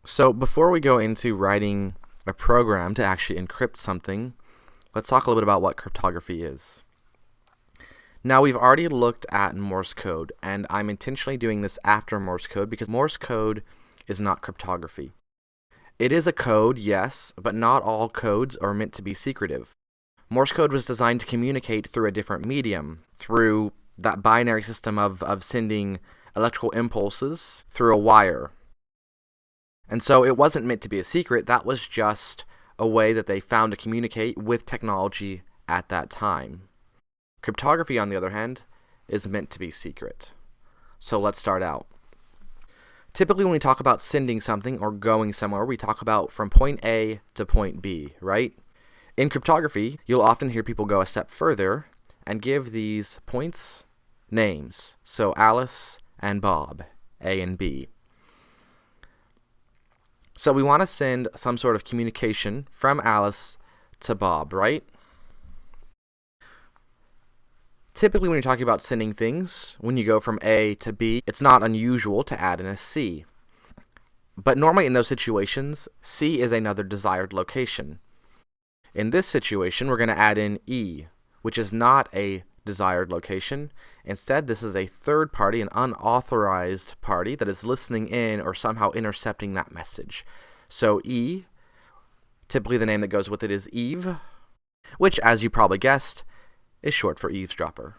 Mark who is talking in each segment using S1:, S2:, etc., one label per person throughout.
S1: So before we go into writing a program to actually encrypt something, let's talk a little bit about what cryptography is. Now, we've already looked at Morse code, and I'm intentionally doing this after Morse code because Morse code is not cryptography. It is a code, yes, but not all codes are meant to be secretive. Morse code was designed to communicate through a different medium, through that binary system of sending electrical impulses through a wire. And so it wasn't meant to be a secret. That was just a way that they found to communicate with technology at that time. Cryptography, on the other hand, is meant to be secret. So let's start out. Typically, when we talk about sending something or going somewhere, we talk about from point A to point B, right? In cryptography, you'll often hear people go a step further and give these points names. So Alice and Bob, A and B. So we want to send some sort of communication from Alice to Bob, right? Typically, when you're talking about sending things, when you go from A to B, it's not unusual to add in a C. But normally in those situations, C is another desired location. In this situation, we're going to add in E, which is not a desired location. Instead, this is a third party, an unauthorized party that is listening in or somehow intercepting that message. So E, typically the name that goes with it is Eve, which, as you probably guessed, is short for eavesdropper.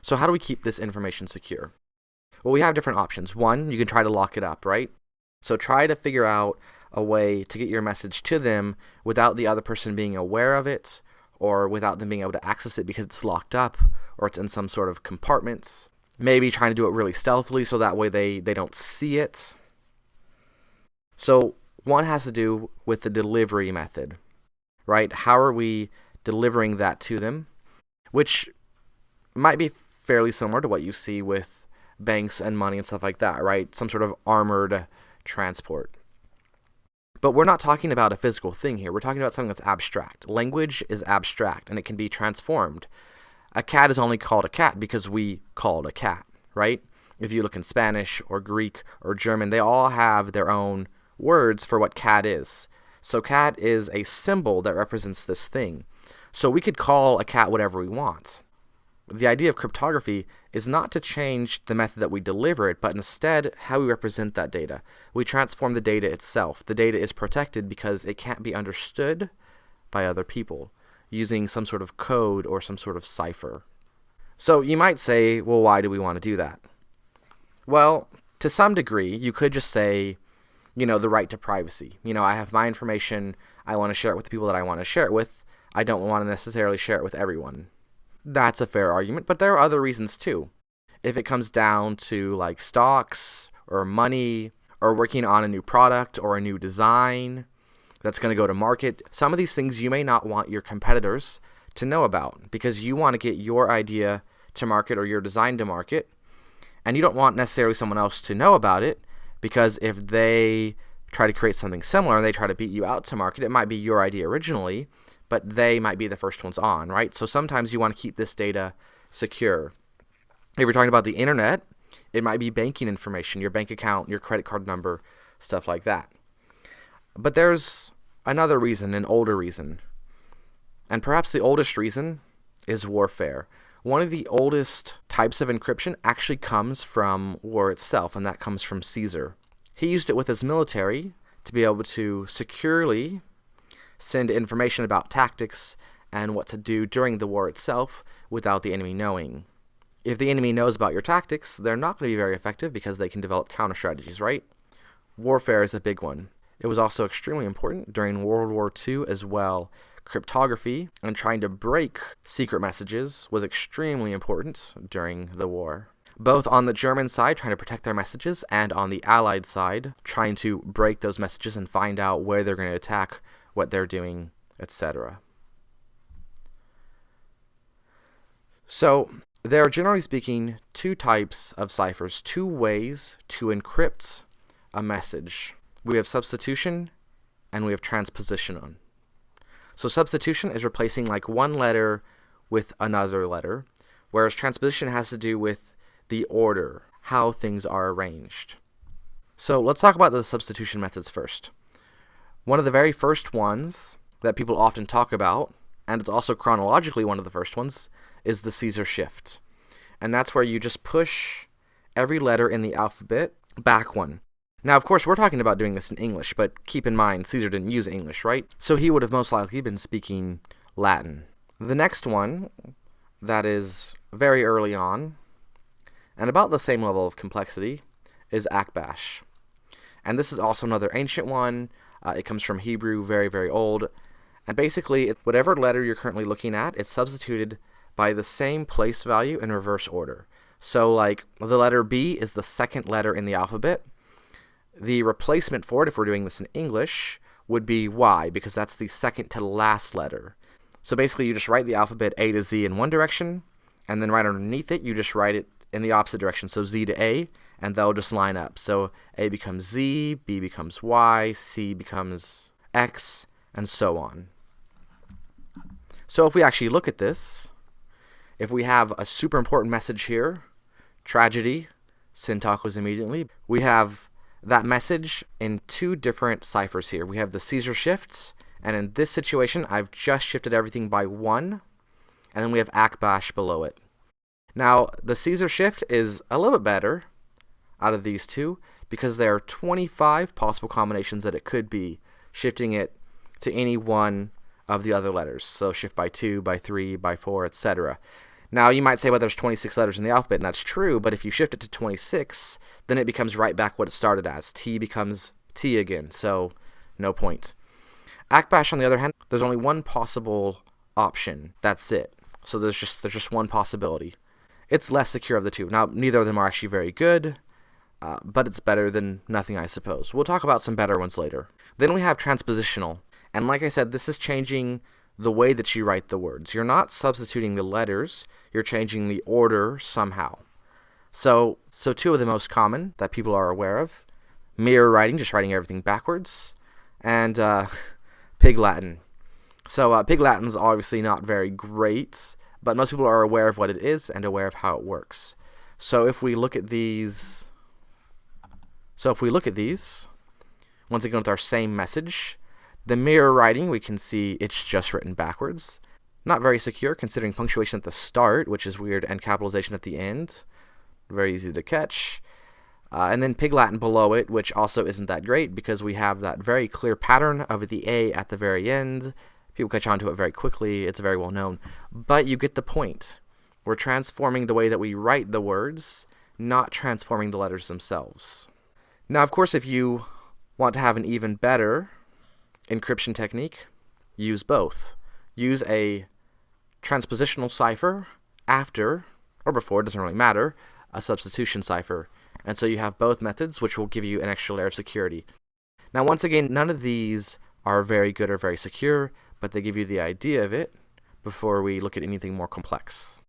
S1: So how do we keep this information secure? Well, we have different options. One, you can try to lock it up, right? So try to figure out a way to get your message to them without the other person being aware of it, or without them being able to access it because it's locked up, or it's in some sort of compartments. Maybe trying to do it really stealthily so that way they don't see it. So one has to do with the delivery method, right? How are we delivering that to them? Which might be fairly similar to what you see with banks and money and stuff like that, right? Some sort of armored transport. But we're not talking about a physical thing here. We're talking about something that's abstract. Language is abstract, and it can be transformed. A cat is only called a cat because we call it a cat, right? If you look in Spanish or Greek or German, they all have their own words for what cat is. So cat is a symbol that represents this thing. So we could call a cat whatever we want. The idea of cryptography is not to change the method that we deliver it, but instead how we represent that data. We transform the data itself. The data is protected because it can't be understood by other people using some sort of code or some sort of cipher. So you might say, well, why do we want to do that? Well, to some degree, you could just say, the right to privacy. I have my information. I want to share it with the people that I want to share it with. I don't want to necessarily share it with everyone. That's a fair argument, but there are other reasons too. If it comes down to like stocks or money or working on a new product or a new design that's going to go to market, some of these things you may not want your competitors to know about because you want to get your idea to market or your design to market, and you don't want necessarily someone else to know about it because if they try to create something similar and they try to beat you out to market, it might be your idea originally, but they might be the first ones on, right? So sometimes you want to keep this data secure. If you're talking about the internet, it might be banking information, your bank account, your credit card number, stuff like that. But there's another reason, an older reason. And perhaps the oldest reason is warfare. One of the oldest types of encryption actually comes from war itself, and that comes from Caesar. He used it with his military to be able to securely send information about tactics and what to do during the war itself without the enemy knowing. If the enemy knows about your tactics, they're not going to be very effective because they can develop counter strategies, right? Warfare is a big one. It was also extremely important during World War II as well. Cryptography and trying to break secret messages was extremely important during the war. Both on the German side, trying to protect their messages, and on the Allied side, trying to break those messages and find out where they're going to attack, what they're doing, etc. So, there are generally speaking two types of ciphers, two ways to encrypt a message. We have substitution and we have transposition. So substitution is replacing like one letter with another letter, whereas transposition has to do with the order, how things are arranged. So let's talk about the substitution methods first. One of the very first ones that people often talk about, and it's also chronologically one of the first ones, is the Caesar shift. And that's where you just push every letter in the alphabet back one. Now, of course, we're talking about doing this in English, but keep in mind, Caesar didn't use English, right? So he would have most likely been speaking Latin. The next one, that is very early on, and about the same level of complexity, is Akbash. And this is also another ancient one. It comes from Hebrew, very, very old. And basically, whatever letter you're currently looking at, it's substituted by the same place value in reverse order. So, like, the letter B is the second letter in the alphabet. The replacement for it, if we're doing this in English, would be Y, because that's the second to last letter. So basically, you just write the alphabet A to Z in one direction, and then right underneath it, you just write it in the opposite direction, so Z to A, and they'll just line up. So A becomes Z, B becomes Y, C becomes X, and so on. So if we actually look at this, if we have a super important message here, tragedy, syntax immediately, we have that message in two different ciphers here. We have the Caesar shifts, and in this situation, I've just shifted everything by 1, and then we have Akbash below it. Now, the Caesar shift is a little bit better out of these two, because there are 25 possible combinations that it could be, shifting it to any one of the other letters. So shift by 2, by 3, by 4, etc. Now, you might say, well, there's 26 letters in the alphabet, and that's true, but if you shift it to 26, then it becomes right back what it started as. T becomes T again, so no point. Akbash, on the other hand, there's only one possible option. That's it. So there's just one possibility. It's less secure of the two. Now, neither of them are actually very good, but it's better than nothing, I suppose. We'll talk about some better ones later. Then we have transpositional, and like I said, this is changing the way that you write the words. You're not substituting the letters, you're changing the order somehow. So two of the most common that people are aware of, mirror writing, just writing everything backwards, and Pig Latin. So Pig Latin is obviously not very great, but most people are aware of what it is and aware of how it works. So if we look at these, once again with our same message, the mirror writing, we can see it's just written backwards. Not very secure considering punctuation at the start, which is weird, and capitalization at the end. Very easy to catch. And then Pig Latin below it, which also isn't that great because we have that very clear pattern of the A at the very end. People catch on to it very quickly. It's very well known. But you get the point. We're transforming the way that we write the words, not transforming the letters themselves. Now, of course, if you want to have an even better encryption technique, use both. Use a transpositional cipher after, or before, it doesn't really matter, a substitution cipher. And so you have both methods, which will give you an extra layer of security. Now, once again, none of these are very good or very secure, but they give you the idea of it before we look at anything more complex.